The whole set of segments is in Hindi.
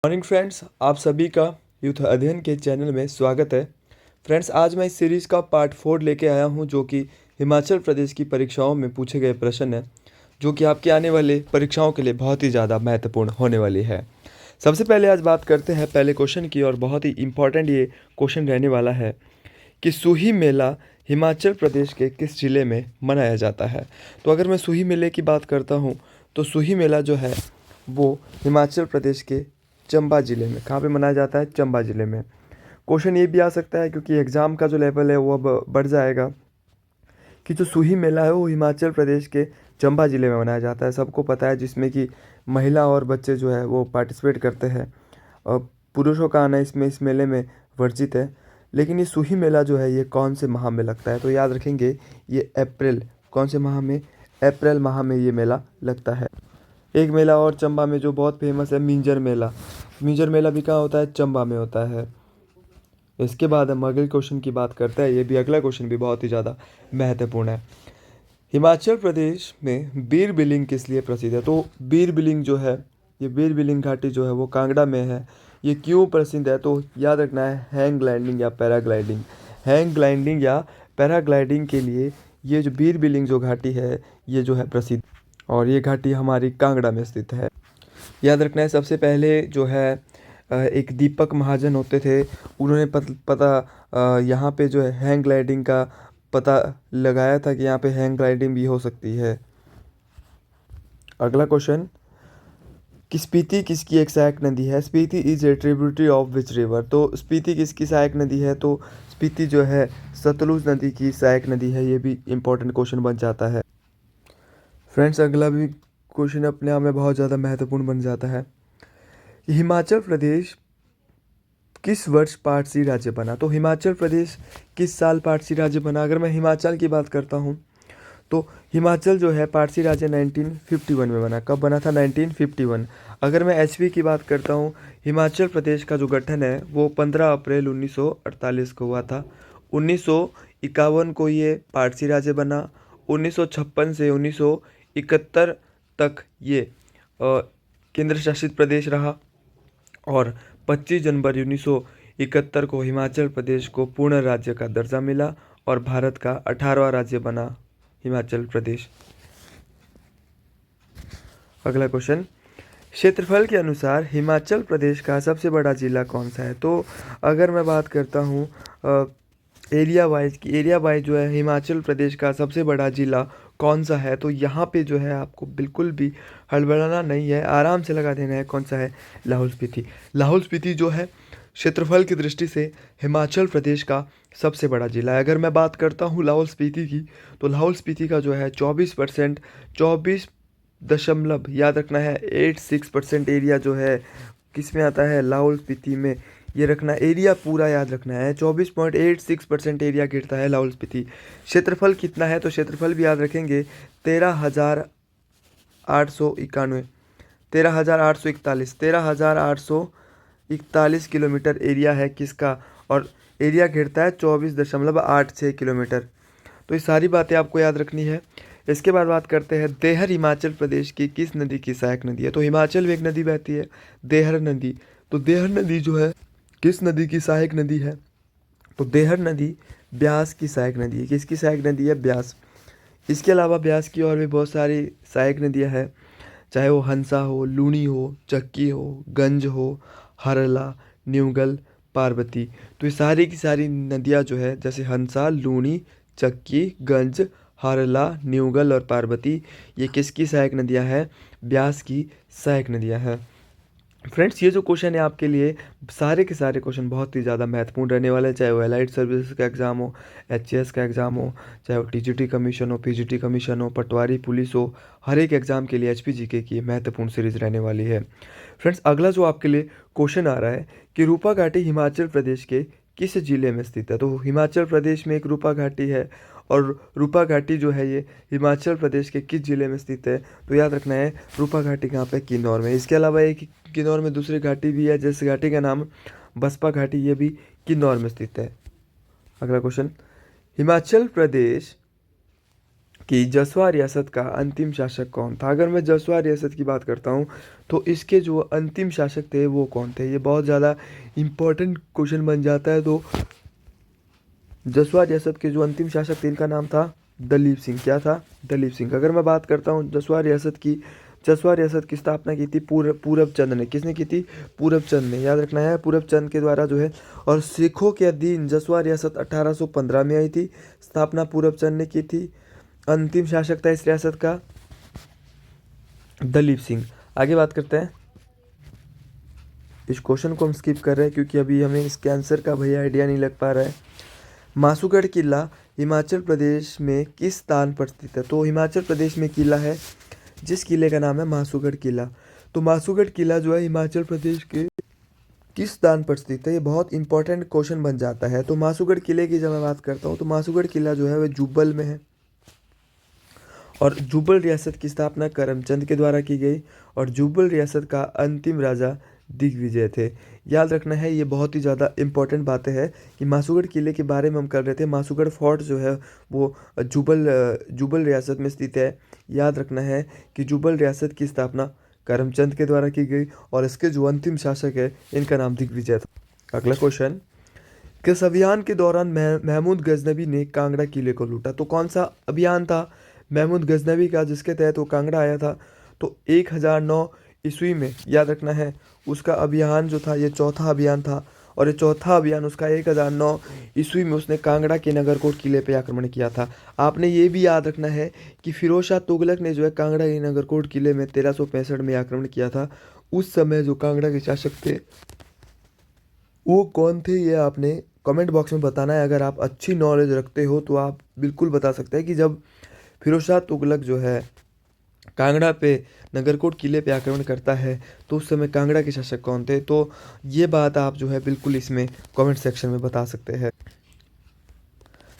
मॉर्निंग फ्रेंड्स, आप सभी का यूथ अध्ययन के चैनल में स्वागत है। फ्रेंड्स, आज मैं इस सीरीज़ का पार्ट 4 लेके आया हूं, जो कि हिमाचल प्रदेश की परीक्षाओं में पूछे गए प्रश्न है, जो कि आपके आने वाले परीक्षाओं के लिए बहुत ही ज़्यादा महत्वपूर्ण होने वाली है। सबसे पहले आज बात करते हैं पहले क्वेश्चन की, और बहुत ही इम्पॉर्टेंट ये क्वेश्चन रहने वाला है कि सूही मेला हिमाचल प्रदेश के किस जिले में मनाया जाता है। तो अगर मैं सूही मेले की बात करता हूँ, तो सूही मेला जो है वो हिमाचल प्रदेश के चंबा ज़िले में, कहाँ पे मनाया जाता है? चंबा ज़िले में। क्वेश्चन ये भी आ सकता है, क्योंकि एग्ज़ाम का जो लेवल है वो अब बढ़ जाएगा, कि जो सूही मेला है वो हिमाचल प्रदेश के चंबा ज़िले में मनाया जाता है। सबको पता है, जिसमें कि महिला और बच्चे जो है वो पार्टिसिपेट करते हैं, और पुरुषों का आना इसमें इस मेले में वर्जित है। लेकिन ये सूही मेला जो है ये कौन से माह में लगता है? तो याद रखेंगे, ये अप्रैल, कौन से माह में? अप्रैल माह में ये मेला लगता है। एक मेला और चंबा में जो बहुत फेमस है, मिंजर मेला। मिंजर मेला भी कहाँ होता है? चंबा में होता है। इसके बाद हम अगले क्वेश्चन की बात करते हैं। ये भी अगला क्वेश्चन भी बहुत ही ज़्यादा महत्वपूर्ण है। हिमाचल प्रदेश में बीर बिलिंग किस लिए प्रसिद्ध है? तो बीर बिलिंग जो है, ये बीर बिलिंग घाटी जो है वो कांगड़ा में है। ये क्यों प्रसिद्ध है? तो याद रखना है, हैंग ग्लाइडिंग या पैराग्लाइडिंग। हैंग ग्लाइडिंग या पैराग्लाइडिंग के लिए ये जो बीर बिलिंग जो घाटी है, ये जो है प्रसिद्ध, और ये घाटी हमारी कांगड़ा में स्थित है। याद रखना है, सबसे पहले जो है एक दीपक महाजन होते थे, उन्होंने पता यहाँ पे जो है हैंग ग्लाइडिंग का पता लगाया था कि यहाँ पे हैंग ग्लाइडिंग भी हो सकती है। अगला क्वेश्चन, कि स्पीति किसकी एक सहायक नदी है? Spiti is a tributary of which river? तो स्पीति किसकी सहायक नदी है? तो स्पीति जो है सतलुज नदी की सहायक नदी है। ये भी इंपॉर्टेंट क्वेश्चन बन जाता है। फ्रेंड्स, अगला भी क्वेश्चन अपने आप में बहुत ज़्यादा महत्वपूर्ण बन जाता है। हिमाचल प्रदेश किस वर्ष पारसी राज्य बना? तो हिमाचल प्रदेश किस साल पारसी राज्य बना? अगर मैं हिमाचल की बात करता हूँ, तो हिमाचल जो है पारसी राज्य 1951 में बना। कब बना था? 1951। अगर मैं एचपी की बात करता हूँ, हिमाचल प्रदेश का जो गठन है वो 15 अप्रैल 1948 को हुआ था। 1951 को ये पारसी राज्य बना। 1956 से 1971 तक ये केंद्र शासित प्रदेश रहा, और 25 जनवरी 1971 को हिमाचल प्रदेश को पूर्ण राज्य का दर्जा मिला, और भारत का 18वां राज्य बना हिमाचल प्रदेश। अगला क्वेश्चन, क्षेत्रफल के अनुसार हिमाचल प्रदेश का सबसे बड़ा जिला कौन सा है? तो अगर मैं बात करता हूँ एरिया वाइज की, एरिया वाइज जो है हिमाचल प्रदेश का सबसे बड़ा जिला कौन सा है, तो यहाँ पे जो है आपको बिल्कुल भी हड़बड़ाना नहीं है, आराम से लगा देना है। कौन सा है? लाहौल स्पीति। लाहौल स्पीति जो है क्षेत्रफल की दृष्टि से हिमाचल प्रदेश का सबसे बड़ा जिला है। अगर मैं बात करता हूँ लाहौल स्पीति की, तो लाहौल स्पीति का जो है 24%, 24 दशमलव, याद रखना है, 86% एरिया जो है किस में आता है? लाहौल स्पीति में। ये रखना, एरिया पूरा याद रखना है, 24.86% एरिया गिरता है लाहौल स्पीति। क्षेत्रफल कितना है? तो क्षेत्रफल भी याद रखेंगे, 13,891, 13,841 किलोमीटर एरिया है किसका, और एरिया घिरता है 24.86 किलोमीटर। तो ये सारी बातें आपको याद रखनी है। इसके बाद बात करते हैं, देहर हिमाचल प्रदेश की किस नदी की सहायक नदी है? तो हिमाचल में एक नदी बहती है, देहर नदी। तो देहर नदी जो है किस नदी की सहायक नदी है? तो देहर नदी ब्यास की सहायक नदी है। किसकी सहायक नदी है? ब्यास। इसके अलावा ब्यास की और भी बहुत सारी सहायक नदियाँ हैं, चाहे वो हंसा हो, लूणी हो, चक्की हो, गंज हो, हरला, न्यूगल, पार्वती। तो ये सारी की सारी नदियाँ जो है, जैसे हंसा, लूणी, चक्की, गंज, हरला, न्यूगल और पार्वती, ये किसकी सहायक नदियाँ हैं? ब्यास की सहायक नदियाँ हैं। फ्रेंड्स, ये जो क्वेश्चन है आपके लिए, सारे के सारे क्वेश्चन बहुत ही ज़्यादा महत्वपूर्ण रहने वाले हैं, चाहे वो एलाइड सर्विसेज का एग्ज़ाम हो, एचएएस का एग्ज़ाम हो, चाहे वो टीजीटी कमीशन हो, पीजीटी कमीशन हो, पटवारी पुलिस हो, हर एक एग्ज़ाम के लिए एचपीजीके की महत्वपूर्ण सीरीज़ रहने वाली है। फ्रेंड्स, अगला जो आपके लिए क्वेश्चन आ रहा है कि रूपा घाटी हिमाचल प्रदेश के किस जिले में स्थित है? तो हिमाचल प्रदेश में एक रूपा घाटी है, और रूपा घाटी जो है ये हिमाचल प्रदेश के किस जिले में स्थित है? तो याद रखना है, रूपा घाटी कहाँ पे? किन्नौर में। इसके अलावा एक किन्नौर में दूसरी घाटी भी है, जिस घाटी का नाम बसपा घाटी, ये भी किन्नौर में स्थित है। अगला क्वेश्चन, हिमाचल प्रदेश कि जसवा रियासत का अंतिम शासक कौन था। अगर मैं जसवा रियासत की बात करता हूँ तो इसके जो अंतिम शासक थे वो कौन थे, ये बहुत ज़्यादा इम्पोर्टेंट क्वेश्चन बन जाता है। तो जसवा रियासत के जो अंतिम शासक थे इनका नाम था दलीप सिंह। क्या था? दलीप सिंह। अगर मैं बात करता हूँ जसवा रियासत की, जसवा रियासत की स्थापना की थी पूरब चंद ने। किसने की थी? पूरब चंद ने। याद रखना है, पूरब चंद के द्वारा जो है। और सिखों के अधीन जसवा रियासत 1815 में आई थी। स्थापना पूरब चंद ने की थी। अंतिम शासक था इस रियासत का दलीप सिंह। आगे बात करते हैं। इस क्वेश्चन को हम स्किप कर रहे हैं क्योंकि अभी हमें इसके आंसर का भैया आइडिया नहीं लग पा रहा है। मासूगढ़ किला हिमाचल प्रदेश में किस स्थान पर स्थित है? तो हिमाचल प्रदेश में किला है जिस किले का नाम है मासूगढ़ किला। तो मासूगढ़ किला जो है हिमाचल प्रदेश के किस स्थान पर स्थित है, ये बहुत इंपॉर्टेंट क्वेश्चन बन जाता है। तो मासूगढ़ किले की जब मैं बात करता हूँ तो मासूगढ़ किला जो है वह जुब्बल में है। और जुब्बल रियासत की स्थापना करमचंद के द्वारा की गई। और जुब्बल रियासत का अंतिम राजा दिग्विजय थे। याद रखना है, ये बहुत ही ज़्यादा इंपॉर्टेंट बातें हैं कि मासूगढ़ किले के बारे में हम कर रहे थे। मासूगढ़ फोर्ट जो है वो जुब्बल रियासत में स्थित है। याद रखना है कि जुब्बल रियासत की स्थापना करमचंद के द्वारा की गई और इसके जो अंतिम शासक है इनका नाम दिग्विजय था। अगला क्वेश्चन, किस अभियान के दौरान महमूद गजनबी ने कांगड़ा किले को लूटा? तो कौन सा अभियान था महमूद गजनबी का जिसके तहत वो कांगड़ा आया था? तो 1009 ईस्वी में। याद रखना है, उसका अभियान जो था ये चौथा अभियान था। और ये चौथा अभियान उसका 1009 ईस्वी में उसने कांगड़ा के नगरकोट किले पे आक्रमण किया था। आपने ये भी याद रखना है कि फिरोज शाह तुगलक ने जो है कांगड़ा के नगरकोट किले में 1365 में आक्रमण किया था। उस समय जो कांगड़ा के शासक थे वो कौन थे, ये आपने कमेंट बॉक्स में बताना है। अगर आप अच्छी नॉलेज रखते हो तो आप बिल्कुल बता सकते हैं कि जब फिरोज शाह तुगलक जो है कांगड़ा पे नगरकोट किले पे आक्रमण करता है तो उस समय कांगड़ा के शासक कौन थे। तो ये बात आप जो है बिल्कुल इसमें कमेंट सेक्शन में बता सकते हैं।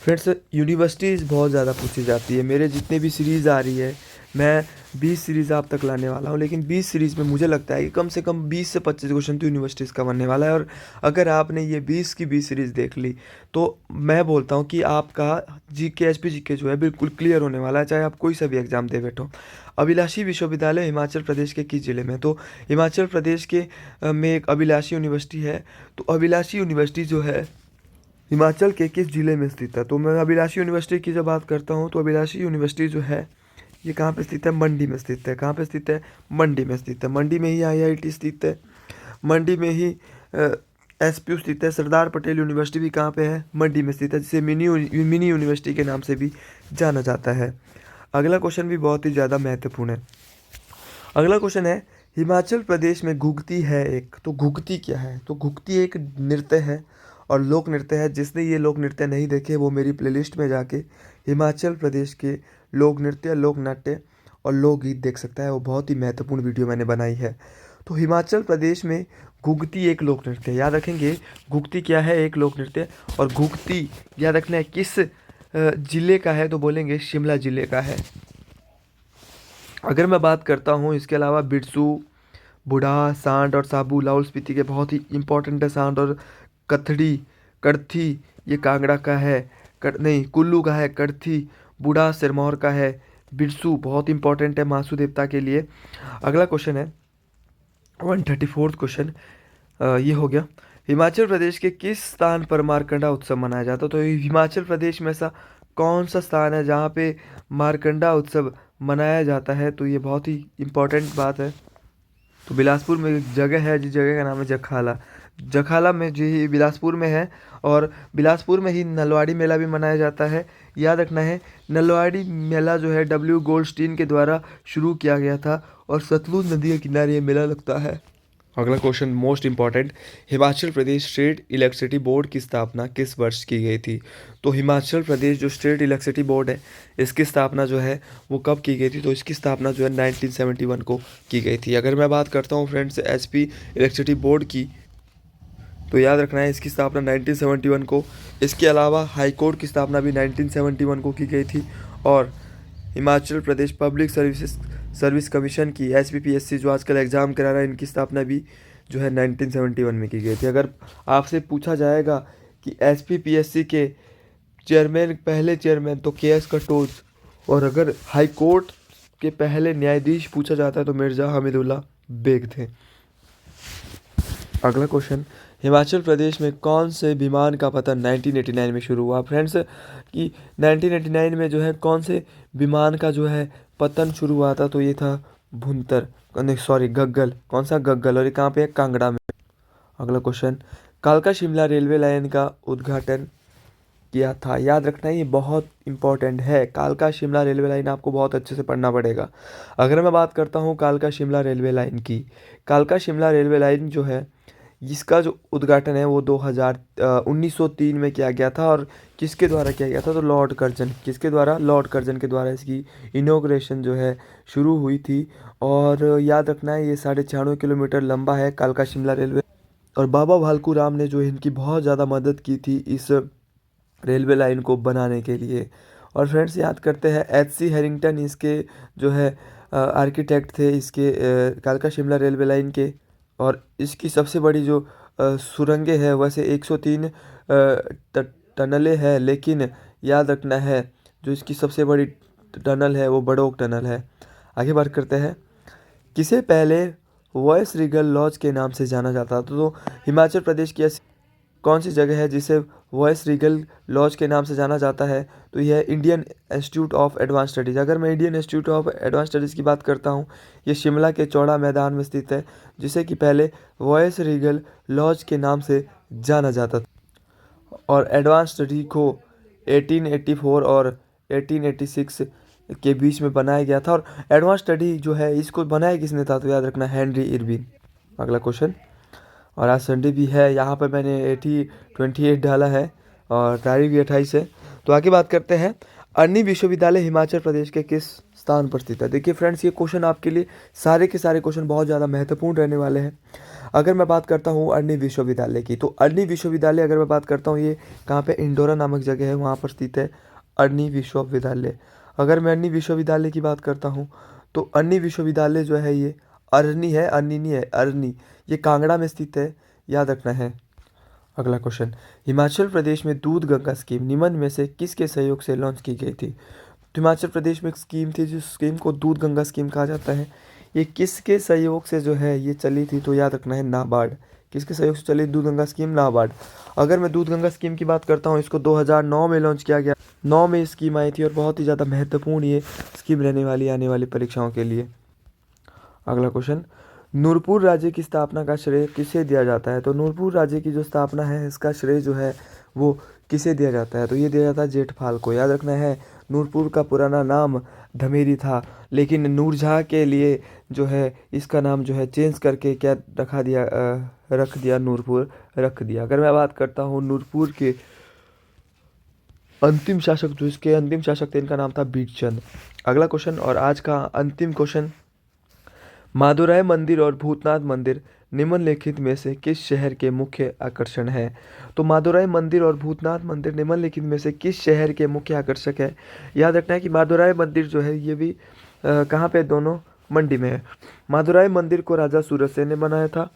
फ्रेंड्स, यूनिवर्सिटीज़ बहुत ज़्यादा पूछी जाती है। मेरे जितने भी सीरीज़ आ रही है मैं 20 सीरीज़ आप तक लाने वाला हूँ, लेकिन 20 सीरीज़ में मुझे लगता है कि कम से कम 20 से 25 क्वेश्चन तो यूनिवर्सिटीज़ का बनने वाला है। और अगर आपने ये 20 की 20 सीरीज़ देख ली तो मैं बोलता हूँ कि आपका जीके एचपी जीके जो है बिल्कुल क्लियर होने वाला है, चाहे आप कोई सा भी एग्ज़ाम दे बैठो। अभिलाषी विश्वविद्यालय हिमाचल प्रदेश के किस जिले में? तो हिमाचल प्रदेश के में एक अभिलाषी यूनिवर्सिटी है। तो अभिलाषी यूनिवर्सिटी जो है हिमाचल के किस जिले में स्थित है? तो मैं अभिलाषी यूनिवर्सिटी की जब बात करता हूँ तो अभिलाषी यूनिवर्सिटी जो है ये कहाँ पे स्थित है? मंडी में स्थित है। कहाँ पे स्थित है? मंडी में स्थित है। मंडी में ही आईआईटी स्थित है। मंडी में ही एसपीयू स्थित है। सरदार पटेल यूनिवर्सिटी भी कहाँ पे है? मंडी में स्थित है, जिसे मिनी यूनिवर्सिटी के नाम से भी जाना जाता है। अगला क्वेश्चन भी बहुत ही ज़्यादा महत्वपूर्ण है। अगला क्वेश्चन है, हिमाचल प्रदेश में घुघती है एक। तो घुघती क्या है? तो घुघती एक नृत्य है और लोक नृत्य है। जिसने ये लोक नृत्य नहीं देखे वो मेरी प्लेलिस्ट में जाके हिमाचल प्रदेश के लोक नृत्य, लोक नाट्य और लोकगीत देख सकता है। वो बहुत ही महत्वपूर्ण वीडियो मैंने बनाई है। तो हिमाचल प्रदेश में घुघती एक लोक नृत्य है। याद रखेंगे घुघती क्या है? एक लोक नृत्य। और घुघती याद रखना है किस जिले का है? तो बोलेंगे शिमला जिले का है। अगर मैं बात करता हूँ इसके अलावा बिरसू, बुढ़ा, सांड और साबू लाहौल स्पीति के बहुत ही इंपॉर्टेंट है। सांड और कथड़ी कड़थी ये कांगड़ा का है। नहीं, कुल्लू का है। कड़थी बूढ़ा सिरमौर का है। बिरसू बहुत इंपॉर्टेंट है मासू देवता के लिए। अगला क्वेश्चन है 134 क्वेश्चन, ये हो गया। हिमाचल प्रदेश के किस स्थान पर मारकंडा उत्सव मनाया जाता है? तो हिमाचल प्रदेश में ऐसा कौन सा स्थान है जहाँ पे मारकंडा उत्सव मनाया जाता है? तो ये बहुत ही इम्पोर्टेंट बात है। तो बिलासपुर में एक जगह है जिस जगह का नाम है जखाला। जखाला में जी बिलासपुर में है। और बिलासपुर में ही नलवाड़ी मेला भी मनाया जाता है। याद रखना है, नलवाड़ी मेला जो है डब्ल्यू गोल्डस्टीन के द्वारा शुरू किया गया था और सतलुज नदी के किनारे ये मेला लगता है। अगला question most important, Himachal Pradesh state electricity board की स्थापना किस वर्ष की गई थी? तो हिमाचल प्रदेश जो स्टेट इलेक्ट्रिसिटी बोर्ड है इसकी स्थापना जो है वो कब की गई थी? तो इसकी स्थापना जो है 1971 को की गई थी। अगर मैं बात करता हूँ फ्रेंड्स एचपी इलेक्ट्रिसिटी बोर्ड की, तो याद रखना है इसकी स्थापना 1971 को। इसके अलावा हाई कोर्ट की स्थापना भी 1971 को की गई थी। और Himachal Pradesh public service commission की एसपीपीएससी जो आजकल एग्ज़ाम करा रहा है इनकी स्थापना भी जो है 1971 में की गई थी। अगर आपसे पूछा जाएगा कि एसपीपीएससी के चेयरमैन, पहले चेयरमैन, तो केएस कटोच और अगर हाई कोर्ट के पहले न्यायाधीश पूछा जाता है तो मिर्ज़ा हामिदुल्लाह बेग थे। अगला क्वेश्चन, हिमाचल प्रदेश में कौन से विमान का पतन 1989 में शुरू हुआ? फ्रेंड्स कि 1989 में जो है कौन से विमान का जो है पतन शुरू हुआ था? तो ये था भुंतर, नहीं सॉरी गग्गल। कौन सा? गग्गल। और ये कहाँ पे है? कांगड़ा में। अगला क्वेश्चन, कालका शिमला रेलवे लाइन का उद्घाटन किया था? याद रखना ये बहुत इंपॉर्टेंट है। कालका शिमला रेलवे लाइन आपको बहुत अच्छे से पढ़ना पड़ेगा। अगर मैं बात करता हूँ कालका शिमला रेलवे लाइन की, कालका शिमला रेलवे लाइन जो है इसका जो उद्घाटन है वो 1903 में किया गया था। और किसके द्वारा किया गया था? तो लॉर्ड कर्जन। किसके द्वारा? लॉर्ड कर्जन के द्वारा इसकी इनॉग्रेशन जो है शुरू हुई थी। और याद रखना है ये 96.5 किलोमीटर लंबा है कालका शिमला रेलवे। और बाबा भालकू राम ने जो इनकी बहुत ज़्यादा मदद की थी इस रेलवे लाइन को बनाने के लिए। और फ्रेंड्स याद करते हैं H.C. हैरिंगटन इसके जो है आर्किटेक्ट थे इसके कालका शिमला रेलवे लाइन के। और इसकी सबसे बड़ी जो सुरंगें हैं वैसे 103 टनलें हैं, लेकिन याद रखना है जो इसकी सबसे बड़ी टनल है वो बड़ोक टनल है। आगे बात करते हैं, किसे पहले वॉयस रीगल लॉज के नाम से जाना जाता था? तो हिमाचल प्रदेश की ऐसी कौन सी जगह है जिसे वॉयस रीगल लॉज के नाम से जाना जाता है? तो यह है Indian institute of advance studies. अगर मैं Indian institute of advance studies की बात करता हूँ, ये शिमला के चौड़ा मैदान में स्थित है, जिसे कि पहले वॉयस रीगल लॉज के नाम से जाना जाता था। और एडवांस स्टडी को 1884 और 1886 के बीच में बनाया गया था। और एडवांस स्टडी जो है इसको बनाया किसने था? तो याद रखना हेनरी इरविन। अगला क्वेश्चन, और आज संडे भी है, यहाँ पर मैंने 28 डाला है और तारीख भी 28 है। तो आगे बात करते हैं, अरनी विश्वविद्यालय हिमाचल प्रदेश के किस स्थान पर स्थित है? देखिए फ्रेंड्स ये क्वेश्चन आपके लिए सारे के सारे क्वेश्चन बहुत ज़्यादा महत्वपूर्ण रहने वाले हैं। अगर मैं बात करता हूँ अरनी विश्वविद्यालय की, तो अरनी विश्वविद्यालय अगर मैं बात करता हूँ ये कहाँ पे? इंडोरा नामक जगह है, वहाँ पर स्थित है अरनी विश्वविद्यालय। अगर मैं अरनी विश्वविद्यालय की बात करता हूँ तो अरनी विश्वविद्यालय जो है ये अरनी है, अरनी नहीं है, अरनी। ये कांगड़ा में स्थित है, याद रखना है। अगला क्वेश्चन, हिमाचल प्रदेश में दूध गंगा स्कीम निम्न में से किसके सहयोग से लॉन्च की गई थी? तो हिमाचल प्रदेश में एक स्कीम थी जिस स्कीम को दूध गंगा स्कीम कहा जाता है। ये किसके सहयोग से जो है ये चली थी? तो याद रखना है नाबार्ड। किसके सहयोग से चली दूध गंगा स्कीम? नाबार्ड। अगर मैं दूध गंगा स्कीम की बात करता हूँ, इसको 2009 में लॉन्च किया गया। 9 में स्कीम आई थी और बहुत ही ज़्यादा महत्वपूर्ण ये स्कीम रहने वाली आने वाली परीक्षाओं के लिए। अगला क्वेश्चन, नूरपुर राज्य की स्थापना का श्रेय किसे दिया जाता है? तो नूरपुर राज्य की जो स्थापना है इसका श्रेय जो है वो किसे दिया जाता है? तो ये दिया जाता है जेठपाल को। याद रखना है नूरपुर का पुराना नाम धमेरी था, लेकिन नूरजहाँ के लिए जो है इसका नाम जो है चेंज करके क्या रख दिया, नूरपुर रख दिया। अगर मैं बात करता हूँ नूरपुर के अंतिम शासक, जो इसके अंतिम शासक थे इनका नाम था बीरचंद। अगला क्वेश्चन और आज का अंतिम क्वेश्चन, मादुराई मंदिर और भूतनाथ मंदिर निम्नलिखित में से किस शहर के मुख्य आकर्षण है? तो मादुराई मंदिर और भूतनाथ मंदिर निम्नलिखित में से किस शहर के मुख्य आकर्षक है? याद रखना है कि मादुराई मंदिर जो है ये भी कहाँ पे? दोनों मंडी में है। मादुराई मंदिर को राजा सूरज सेन ने बनाया था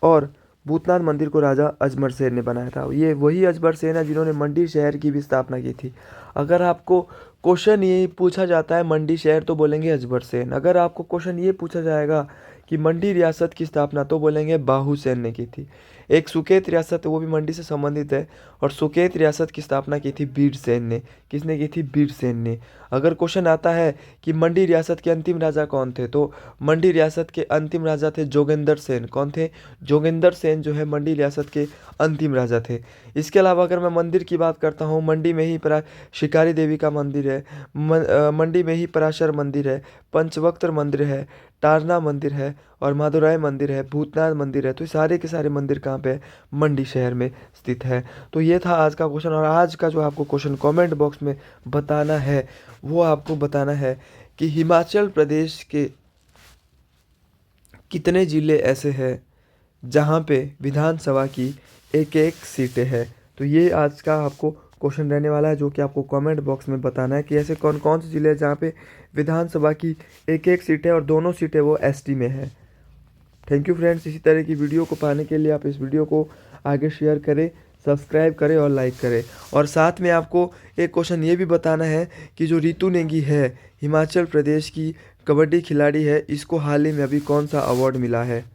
और भूतनाथ मंदिर को राजा अजमर सेन ने बनाया था। ये वही अजमर सेन है जिन्होंने मंडी शहर की भी स्थापना की थी। अगर आपको क्वेश्चन ये पूछा जाता है मंडी शहर तो बोलेंगे अजबर सेन। अगर आपको क्वेश्चन ये पूछा जाएगा कि मंडी रियासत की स्थापना तो बोलेंगे बाहू सेन ने की थी। एक सुकेत रियासत वो भी मंडी से संबंधित है और सुकेत रियासत की स्थापना की थी बीर सेन ने। किसने की थी? बीर सेन ने। अगर क्वेश्चन आता है कि मंडी रियासत के अंतिम राजा कौन थे, तो मंडी रियासत के अंतिम राजा थे जोगिंदर सेन। कौन थे? जोगिंदर सेन जो है मंडी रियासत के अंतिम राजा थे। इसके अलावा अगर मैं मंदिर की बात करता हूँ, मंडी में ही शिकारी देवी का मंदिर है, मंडी में ही पराशर मंदिर है, पंचवक्त्र मंदिर है, टारना मंदिर है और मादुराई मंदिर है, भूतनाथ मंदिर है। तो ये सारे के सारे मंदिर कहाँ पे? मंडी शहर में स्थित है। तो ये था आज का क्वेश्चन। और आज का जो आपको क्वेश्चन कमेंट बॉक्स में बताना है वो आपको बताना है कि हिमाचल प्रदेश के कितने ज़िले ऐसे हैं जहाँ पे विधानसभा की एक एक सीटें हैं। तो ये आज का आपको क्वेश्चन रहने वाला है जो कि आपको कमेंट बॉक्स में बताना है कि ऐसे कौन कौन से ज़िले हैं जहाँ पे विधानसभा की एक एक सीट है और दोनों सीटें वो एसटी में है। Thank you friends. इसी तरह की वीडियो को पाने के लिए आप इस वीडियो को आगे शेयर करें, सब्सक्राइब करें और लाइक करें। और साथ में आपको एक क्वेश्चन ये भी बताना है कि जो रितु नेगी है, हिमाचल प्रदेश की कबड्डी खिलाड़ी है, इसको हाल ही में अभी कौन सा अवार्ड मिला है।